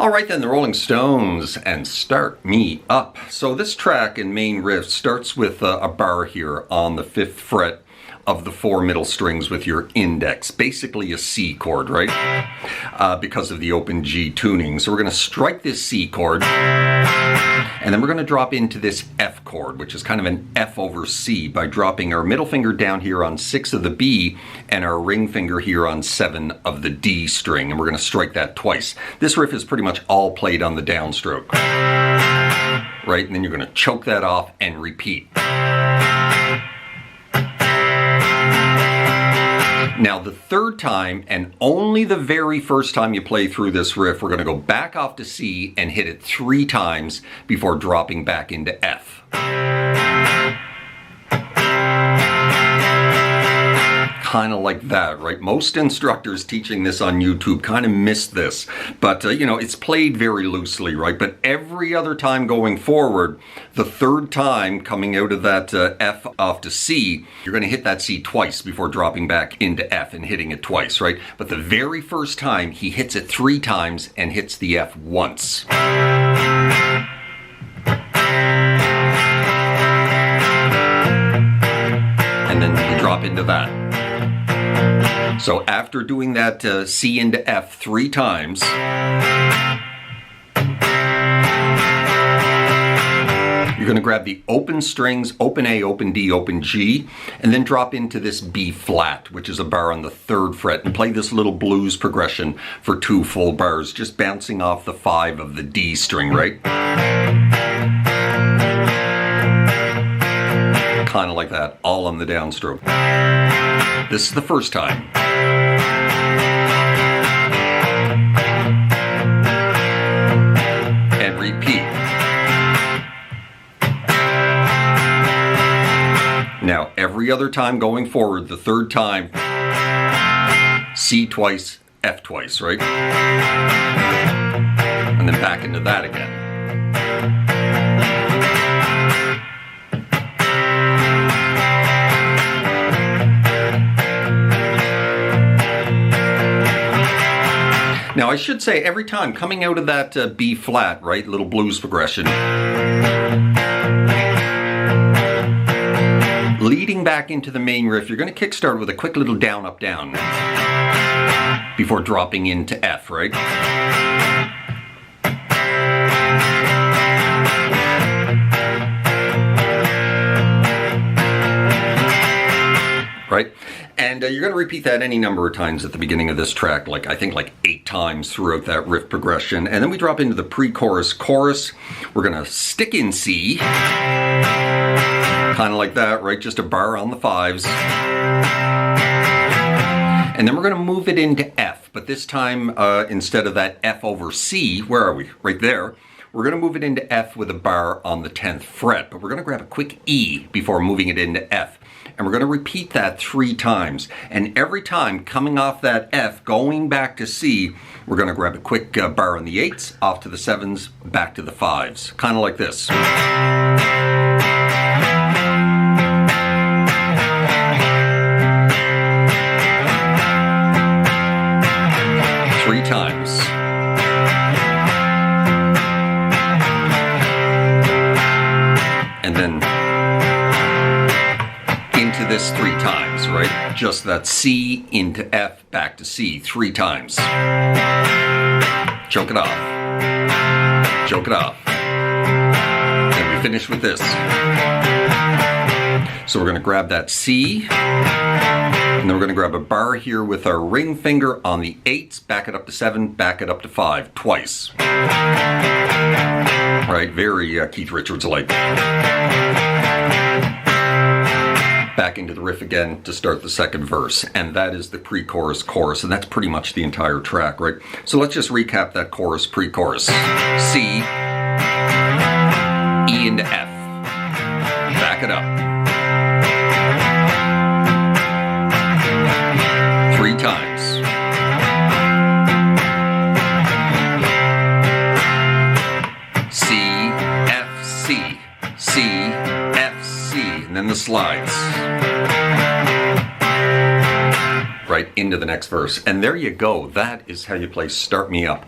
All right then, the Rolling Stones and Start Me Up. So this track in main riff starts with a bar here on the 5th fret of the 4 middle strings with your index, basically a C chord, right? Because of the open G tuning. So we're going to strike this C chord, and then we're going to drop into this F chord, which is kind of an F over C, by dropping our middle finger down here on 6 of the B and our ring finger here on 7 of the D string, and we're going to strike that twice. This riff is pretty much all played on the downstroke, right? And then you're going to choke that off and repeat. Now the third time, and only the very first time you play through this riff, we're going to go back off to C and hit it 3 times before dropping back into F. Kind of like that, right? Most instructors teaching this on YouTube kind of miss this, but you know, it's played very loosely, right? But every other time going forward, the third time coming out of that F off to C, you're going to hit that C twice before dropping back into F and hitting it twice, right? But the very first time, he hits it 3 times and hits the F once. And then you drop into that. So after doing that C into F 3 times, you're going to grab the open strings, open A, open D, open G, and then drop into this B flat, which is a bar on the 3rd fret, and play this little blues progression for 2 full bars, just bouncing off the 5 of the D string, right? Kind of like that, all on the downstroke. This is the first time. And repeat. Now, every other time going forward, the third time, C twice, F twice, right? And then back into that again. Now I should say, every time coming out of that B flat, right, little blues progression, leading back into the main riff, you're going to kickstart with a quick little down, up, down, before dropping into F, right? Right? And you're going to repeat that any number of times at the beginning of this track, I think 8 times throughout that riff progression. And then we drop into the pre-chorus chorus. We're going to stick in C, kind of like that, right? Just a bar on the 5s. And then we're going to move it into F, but this time instead of that F over C, where are we? Right there. We're going to move it into F with a bar on the 10th fret, but we're going to grab a quick E before moving it into F. And we're going to repeat that 3 times. And every time coming off that F, going back to C, we're going to grab a quick bar on the 8s, off to the 7s, back to the 5s. Kind of like this. 3 times. And then into this 3 times, right? Just that C into F, back to C 3 times. Choke it off. Choke it off. And we finish with this. So we're going to grab that C, and then we're going to grab a bar here with our ring finger on the 8s, back it up to 7, back it up to 5, twice. Right, very Keith Richards-like. Back into the riff again to start the 2nd verse, and that is the pre-chorus chorus, and that's pretty much the entire track, right? So let's just recap that chorus, pre-chorus. C, E into F, back it up. 3 times. C, F, C, C, F, C, and then the slides. Right into the next verse. And there you go. That is how you play Start Me Up.